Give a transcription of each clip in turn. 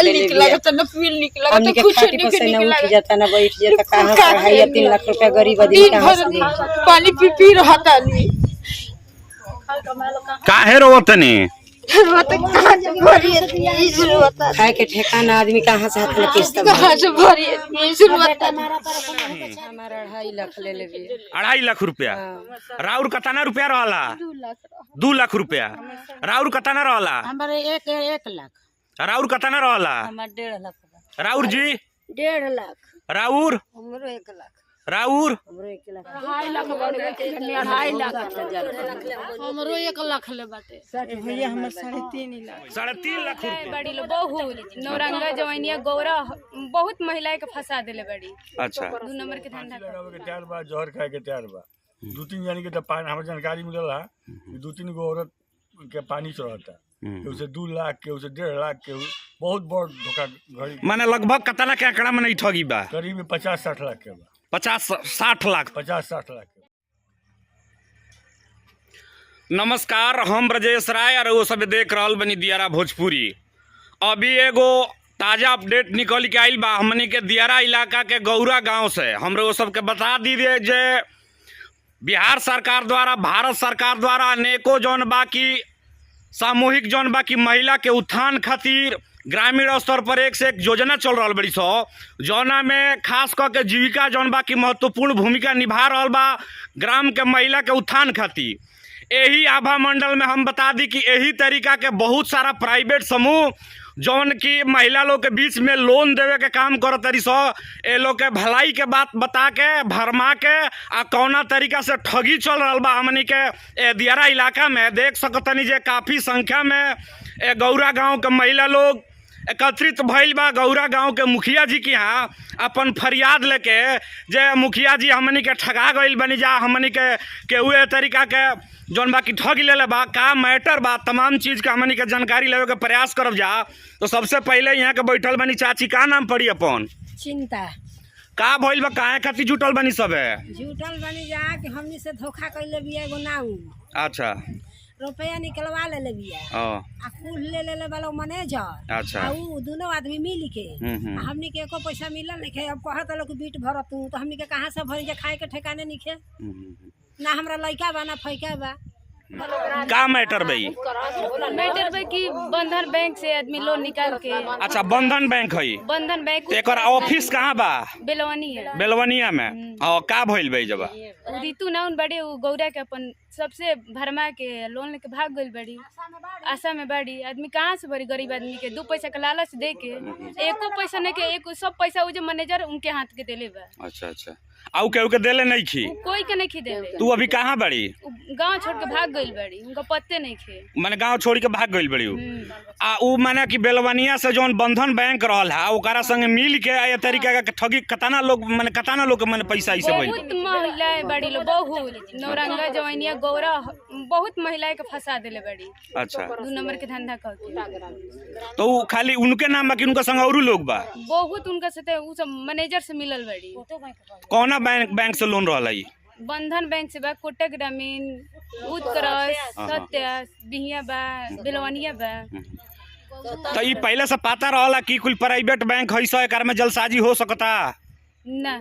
खाइल निकला न पील निकला तो कुछ नहीं निकला जाता ना बैठ जाता कहां पढ़ाई 3 लाख रुपया गरीब आदमी कहां से दे पानी पी रहता नहीं काहे रोवतनी खाए के ठेकाना आदमी कहां से हाथ में किस्त कहां से भरी हमारा 2.5 लाख ले लेबे 2.5 लाख रुपया राउर कतना रुपया रहला 2 लाख रुपया राउर कतना रहला हमारे 1 लाख राउर कतना रहला हमार 1.5 लाख राउर जी 1.5 लाख राउर हमरो 1 लाख राउर हमरो 1 लाख 2.5 लाख 2.5 लाख हमरो 1 लाख ले बाटे भैया हमर 3.5 लाख 3.5 लाख रुपया बड़ी लो बहुत नौरंगा जवनिया गौरा बहुत महिला के फंसा देले बड़ी। अच्छा 2 नंबर के धंधा लगावे के तैयार बा जहर खाए के तैयार बा 2-3 जानी के पानी हमर जानकारी मिलल है 2-3 गो औरत के पानी चढ़ता केहू से 2 लाख केहू से 1.5 लाख केहू बहुत बड़ धोखा घड़ी माने लगभग कतना के आंकड़ा में नहीं ठगी बा करीब 50-60 लाख के बा 50-60 लाख 50-60 लाख के। नमस्कार हम ब्रजेश राय और वो सब देख रहल बनी दियारा भोजपुरी। अभी एगो ताज़ा अपडेट निकल के आइल बा हमनी के दियारा इलाका के गौरा गांव से। हमरे वो सबके बता दी दे जे बिहार सरकार द्वारा भारत सरकार द्वारा अनेकों जौन बा की सामूहिक जौन बा की महिला के उत्थान खातिर ग्रामीण स्तर पर एक से एक योजना चल रहा बड़ी सौ जौना में खास करके जीविका जौन बा की महत्वपूर्ण भूमिका निभा रहा बा ग्राम के महिला के उत्थान खातिर। यही आभा मंडल में हम बता दी कि यही तरीका के बहुत सारा प्राइवेट समूह जौन की महिला लोग के बीच में लोन देवे के काम करत तरी सो ए लोग के भलाई के बात बता के भरमा के आ कौना तरीका से ठगी चल रहा बा हमनी के दियारा इलाका में देख सकतनी जे काफ़ी संख्या में गौरा गांव के महिला लोग एकत्रित भइल बा गौरा गांव के मुखिया जी के यहाँ अपन फरियाद लेके जे मुखिया जी हमनी के ठगा गइल बनी जा हमनी के केहू तरीका के जौन बा की ठग ले बा का मैटर बा तमाम चीज़ का हमनी के जानकारी लेवे के प्रयास करब जा। तो सबसे पहले यहाँ के बैठल बनी चाची का नाम पड़ी अपन चिंता का भइल बा काहे खातिर जुटल बनी सबे झूठल बनी जा कि हमनी से धोखा कइले बिया एगो नाऊ अच्छा रुपया निकलवा ले बिया आ कुल ले वाला मैनेजर अच्छा आ उ दोनों आदमी मिल के हमनी के एको पैसा मिलल नहीं खे। अब कहत लोग बीट भरत तू तो हमनी के कहां से भरी जे खाए के ठिकाने नहीं खे ना हमरा लइका बा ना फैका बा का मैटर भाई मैटर बा कि बंधन बैंक से आदमी लोन निकाल के अच्छा बंधन बैंक है बंधन बैंक एकर ऑफिस कहाँ बा बेलवानी है बेलवनिया में का भइल भाई जब ऋतु नाउन बड़ी उ गौरा के अपन सबसे भरमा के लोन लेके भाग गई बड़ी आशा में बड़ी आदमी कहाँ से बड़ी गरीब आदमी के 2 पैसा का लालच दे के एको पैसा नहीं के एक सब पैसा वो जो मैनेजर उनके हाथ के देले बा। अच्छा अच्छा आउ केहू के देले नहीं खी कोई के नहीं खी देले तू अभी कहाँ बड़ी गांव छोड़ के भाग गई बड़ी उनका पत्ते नहीं खे माने गांव छोड़ के भाग गई बड़ी आ उ माने कि बेलवनिया से जौन बंधन बैंक रहल है ओकरा संगे मिल के ये तरीका के ठगी कताना लोग माने पैसा ऐसे भइल बहुत महिलाएं बड़ी लो बहुत नौरंगा जवनिया गौरा बहुत महिलाएं के फंसा देले बड़ी। अच्छा 2 नंबर के धंधा करके तो उ खाली उनके नाम बाकी उनका संग औरू लोग बा बहुत उनका से उ सब मैनेजर से मिलल बड़ी। कौना बैंक से लोन रहल है बंधन बैंक से बा कोटक ग्रामीण उत्कर्ष सत्य बिहिया बा बेलवनिया बा। तो ये पहले से पता रहला कि कुल प्राइवेट बैंक है सो एकर में जलसाजी हो सकता ना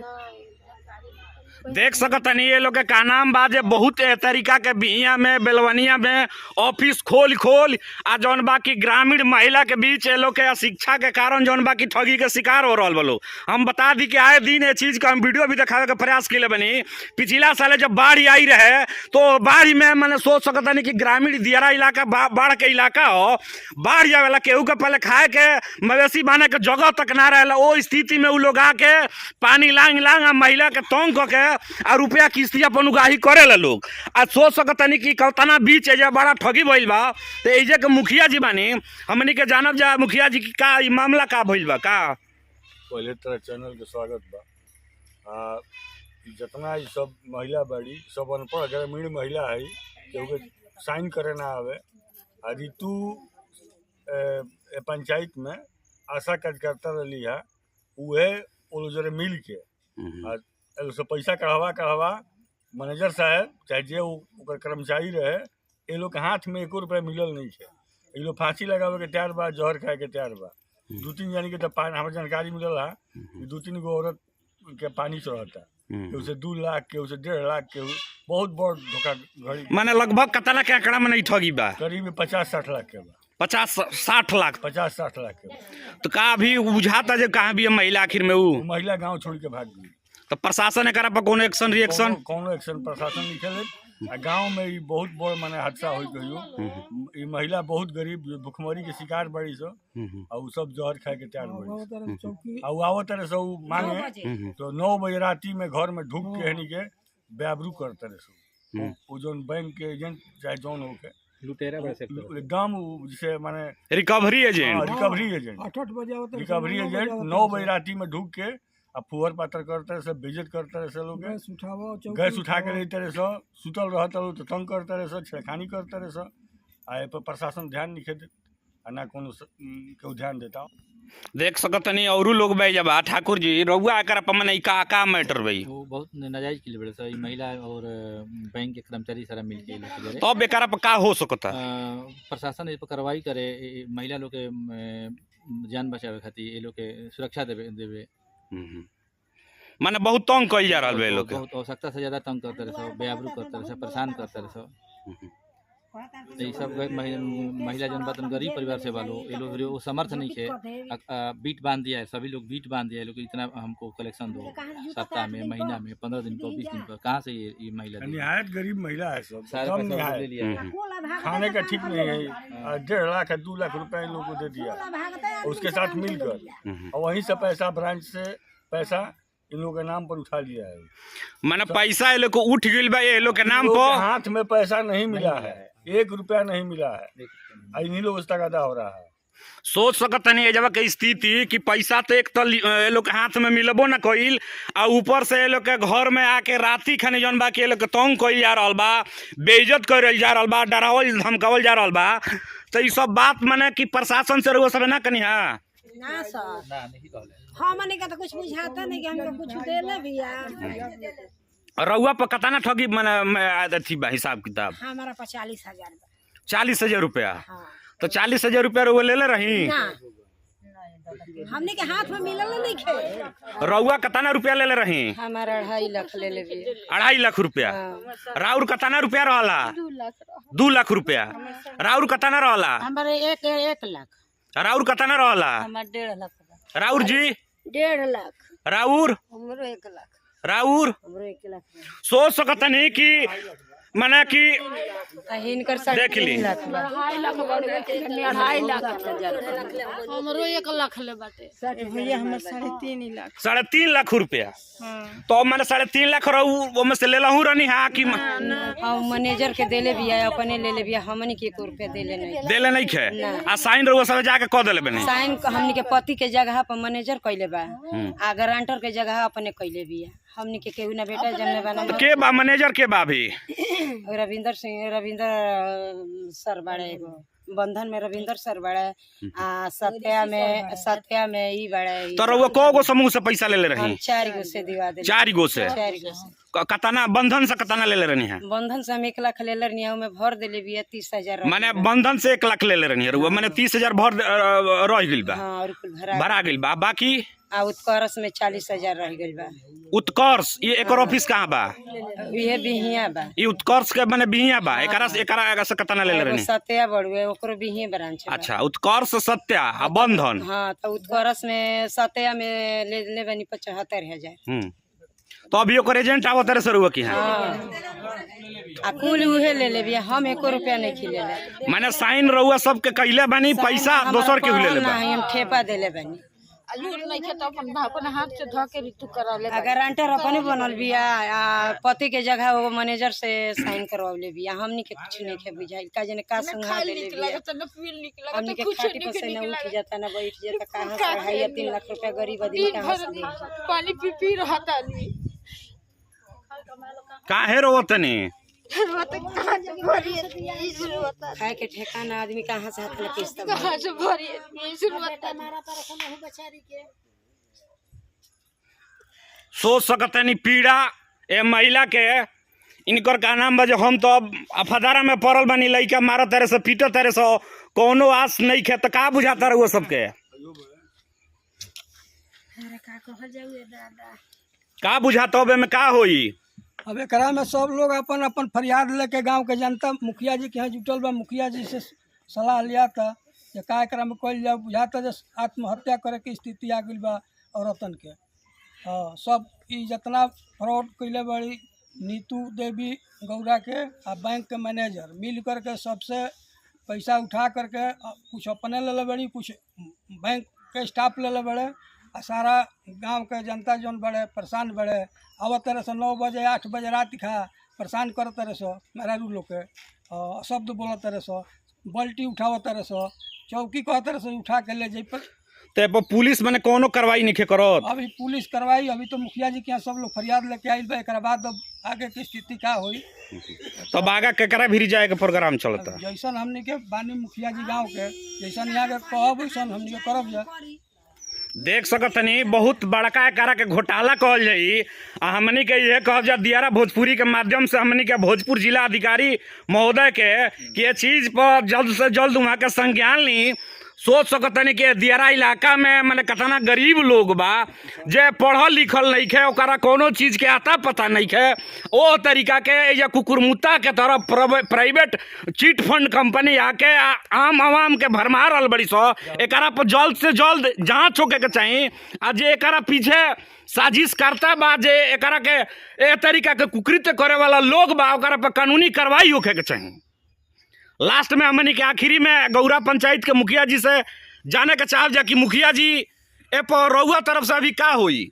देख सकतनी ये लोग के का नाम बा जे बहुत तरीका के बिहिया में बेलवनिया में ऑफिस खोल आ जौन बाकी ग्रामीण महिला के बीच ये लोग के अशिक्षा के कारण जौन बाकी ठगी के शिकार हो रहा बोलो। हम बता दी कि आए दिन ये चीज़ का हम वीडियो भी दिखावे के प्रयास किए बनी। पिछला साल जब बाढ़ आई रहे तो बाढ़ में मैंने सोच सकतनी कि ग्रामीण दियारा इलाका बाढ़ के इलाका हो बाढ़ जावेला केहू के पहले खाए के मवेशी बांधे के जगह तक ना रहेला वो स्थिति में उ लोग आके पानी लांग आ महिला के तंग करके आ रुपया किस्ती अपन उगाही करेला लोग आ सोच सकतनी कि कतना बीच एजा बड़ा ठगी भइल बा। तो एजे के मुखिया जी बानी हमनी के जानब जा मुखिया जी की का ई मामला का भइल बा का पहले तरह चैनल के स्वागत बा। जितना ई सब महिला बड़ी सब अनपढ़ ग्रामीण महिला है केहू के साइन करे ना आवे आ ऋतु पंचायत में आशा कार्यकर्ता रही है उहे वो जरे मिल के से पैसा कढ़वा मैनेजर साहब चाहे जे ओकर कर्मचारी रहे ये लोग के हाथ में 1 रुपया मिलल नहीं है। ये लोग फांसी लगावे के तैयार बा जहर खाए के तैयार बा दू तीन जानी के तो पानी हमें जानकारी मिलल है कि दू तीन गो औरत के पानी चढ़ता केहू से 2 लाख केहू से 1.5 लाख केहू बहुत बड़ धोखाधड़ी माने लगभग कतना के आंकड़ा में नहीं ठगी बा करीब 50-60 लाख के बा 50-60 लाख 50-60 लाख के बा। तो का भी बुझाता जे कहाँ भी है महिला आखिर में वो महिला गांव छोड़ के भाग गई तो प्रशासन एकरा पर कोनो एक्शन रिएक्शन कौनो एक्शन प्रशासन निकले आ गांव में ई बहुत बड़ माने हादसा हो गयो। ई महिला बहुत गरीब भुखमरी के शिकार बड़ी सो और उ सब जहर खाए के तैयार बड़ी आ उ आवत रहे सो मांगे तो 9 बजे राती में घर में ढुक के हनी के बेआबरू करते रहे सो उ जोन बैंक के एजेंट चाहे जोन हो के लुटेरा बड़े सेक्टर एकदम जिसे माने recovery agent recovery agent recovery agent 9 बजे राती में ढुक के अब फुहर पातर करते रहे बेइज्जत करते रहे लोग गैस उठा के लेते रहे सुतल रहते लोग तो तंग करते रहे छेड़खानी करते रहे आ पर प्रशासन ध्यान नहीं देते ना कोनो केहू ध्यान देता देख सकत नहीं औरू लोग भाई जब ठाकुर जी रउआ एकरा पर मने का मैटर भाई वो बहुत नाजायज के लिए बड़े सर महिला और बैंक के कर्मचारी सारा मिल के तब एकरा पर का हो सकता प्रशासन इस पर कार्रवाई करे महिला लोग के जान बचावे खातिर ये लोग के सुरक्षा देवे माने बहुत तंग कइल जा रहल बा लोग के बहुत आवश्यकता से ज्यादा तंग करते रहे सब बेआबरू करते रहे सब परेशान करते रहे सब ये सब महिला जन बातन गरीब परिवार से वालों ये लोग वो समर्थ नहीं है बीट बांध दिया है सभी लोग बीट बांध दिया है लोग इतना हमको कलेक्शन दो सप्ताह में महीना में 15 दिन पर 20 दिन पर कहाँ से ये महिला निहायत गरीब महिला है सब सारे पैसा ले लिया खाने का ठीक नहीं है 1.5 लाख 2 लाख रुपए इन लोगों को दे दिया उसके साथ मिलकर और वहीं से पैसा ब्रांच से पैसा इन लोगों के नाम पर उठा लिया है माने पैसा ये लोग को उठ गइल बा ये लोग के नाम पर हाथ में पैसा नहीं मिला है 1 रुपया नहीं मिला है इन्हीं लोग तगादा हो रहा है सोच सकत नहीं जब के स्थिति कि पैसा तो एक तो ये लोग के हाथ में मिलबो ना कइल आ ऊपर से ये लोग के घर में आके राती खाने जौन बा के लोग के तंग कइल जा रहल बा बेइज्जत कइल जा रहल बा डरावल धमकावल जा रहल बा तो ये सब बात माने कि प्रशासन से रउआ सब ना कनी हां ना सर हमने का तो कुछ बुझाता नहीं कि हमको कुछ देले भैया रउआ पर कतना ठगी माने अथी बा हिसाब किताब हमारा 45,000 40,000 रुपया हाँ। तो 40,000 रुपया रउआ ले रही ना हमने के हाथ में मिलल नहीं खे रउआ कतना रुपया ले रही हमारा 2.5 लाख ले लेबे 2.5 लाख रुपया राउर कतना रुपया रहला 2 लाख रुपया राउर कतना रहला हमारे 1 लाख राउर कतना रहला हमारा 1.5 लाख राउर जी 1.5 लाख राउर हमरो 1 लाख राउर हमरो 1 लाख सोच सकत नहीं कि माने कि हिनकर देख ली 2.5 लाख 2.5 लाख हमरो 1 लाख ले बाटे भैया हमर 3.5 लाख 3.5 लाख रुपया तो मैंने 3.5 लाख रहू में से ले लहू रहनी हाँ कि हम मैनेजर के देले बिया अपने ले ले बिया हमनी के 1 रुपया देले नहीं देले नहीं खे आ साइन रउआ सब जाके क देले बने साइन हमनी के पति के जगह पर मैनेजर कइले बा आ गारंटर के जगह अपने कइले बिया हमनी के केहू ना बेटा जन्मे बना के बा मैनेजर के बा भी रविंदर सर बाड़े एगो बंधन में रविंदर सर बाड़े आ सत्या में ई बाड़े तो रउआ को गो समूह से पैसा ले रही हम 4 गो से दिवा दे 4 गो से कतना बंधन से कतना ले रहनी है बंधन से हम 1 लाख ले रहनी है में भर देले बिया 30,000 माने बंधन से 1 लाख ले रहनी है रउआ माने 30,000 भर रह गइल बा हां और कुल भरा गइल बा बाकी आ उत्कर्ष में 40,000 रह गइल बा उत्कर्ष ये एकर ऑफिस कहाँ बा ये बिहिया बा ये उत्कर्ष के माने बिहिया बा एकरा से कतना ले रहनी सत्या बड़ुए ओकरो बिहिया ब्रांच अच्छा उत्कर्ष सत्या आ बंधन हां तो उत्कर्ष में सत्या में ले बनी 75,000 तो अभी ओकर एजेंट आवत रहे सर की हां आ कुल उहे ले ले बिया हम 1 रुपया नहीं खिले ले माने साइन रउआ सब के कइले बानी पैसा दोसर के ले ले बा नहीं हम ठेपा देले बानी लूट नहीं खे तो अपन हाथ से ध के ऋतु करा ले गारंटर अपने बनल बिया आ पति के जगह वो मैनेजर से साइन करवावले बिया हमनी के कुछ नहीं के बुझाइल का जने का संघा देले बिया हमनी के खाटी पर से ना उठ जाता ना बैठ जाता कहां से 2.5-3 लाख रुपया गरीब आदमी कहां से दे पानी पी रहता आदमी काहे रोवतनी खाए के ठेकाना आदमी कहाँ से हाथ लगे कहां से भरी सोच सकतनी पीड़ा ए महिला के इनकर का नाम बा जो हम तो अफदारा में पड़ल बानी लइका मारत तारे से पीटत तारे से कोनो आस नहीं खे तो का बुझाता रहुआ सबके का बुझाता अब में का होई? अब एकरा में सब लोग अपन अपन फरियाद लेके गांव के जनता मुखिया जी के यहाँ जुटल बा। मुखिया जी से सलाह लिया था कि का एकरा में कल जाए। बुझाता जे आत्महत्या करे के स्थिति आ गई बा औरतन के। हाँ, सब ई जितना फ्रॉड कैले बड़ी नीतू देवी गौरा के आ बैंक के मैनेजर मिल करके सबसे पैसा उठा करके कुछ अपने ले ले बड़ी, कुछ बैंक के स्टाफ ले ले बड़े, आ सारा गांव के जनता जौन बड़े परेशान बड़े। आवत तरह से 9 बजे 8 बजे रात खा परेशान कर तरह से मेहरारू लोग के शब्द बोल तरह से, बल्टी उठाव तरह से, चौकी कह तरह से उठा के ले जाए पर। तो पुलिस मैंने कोनो कार्रवाई नहीं करत? अभी पुलिस कार्रवाई, अभी तो मुखिया जी के यहाँ सब लोग फरियाद लेके आइल बा। एकरा बाद अब आगे की स्थिति का होई तब आगे केकरा भी जाए के प्रोग्राम चलता? जैसन हमने के बानी मुखिया जी गांव के जैसन यहाँ के कहब वैसन हमने के करब जा। देख सकतनी बहुत बड़का एकरा के घोटाला कहल जाई। हमनी के ये कहब जा दियारा भोजपुरी के माध्यम से हमनी के भोजपुर जिला अधिकारी महोदय के कि ये चीज पर जल्द से जल्द वहाँ के संज्ञान ली। सोच सकतनी कि दियारा इलाका में मैंने कतना गरीब लोग बा जे पढ़ल लिखल नहीं खे, ओकरा कोनो चीज के आता पता नहीं खे। ओ तरीका के या कुकुरमुत्ता के तरफ प्राइवेट चिट फंड कंपनी आके आम आवाम के भरमा रहल बड़ी सो। एकरा पर जल्द से जल्द जांच होके के चाहिए। आ जे एकरा पीछे साजिश करता बा, जे एकरा के ए तरीका के कुकृत्य करे वाला लोग बा, ओकरा पर कानूनी कार्रवाई होके के चाहिए। लास्ट में हमनी के आखिरी में गौरा पंचायत के मुखिया जी से जाने के चाहब जा कि मुखिया जी ए पर रउआ तरफ से अभी का होई?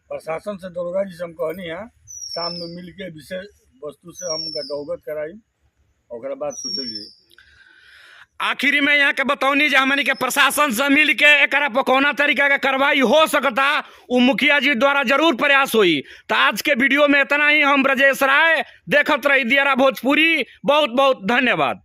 प्रशासन से दरोगा जी से हम कहनी है शाम में मिल के विषय वस्तु से हम अवगत कराई, ओकरा बाद सोचलिए। आखिरी में यहाँ के बतौनी जे हमनी के प्रशासन से मिल के एकरा पर कौना तरीका के कार्रवाई हो सकता, वो मुखिया जी द्वारा जरूर प्रयास होई। तो आज के वीडियो में इतना ही। हम ब्रजेश राय, देखत रही दियारा भोजपुरी। बहुत बहुत धन्यवाद।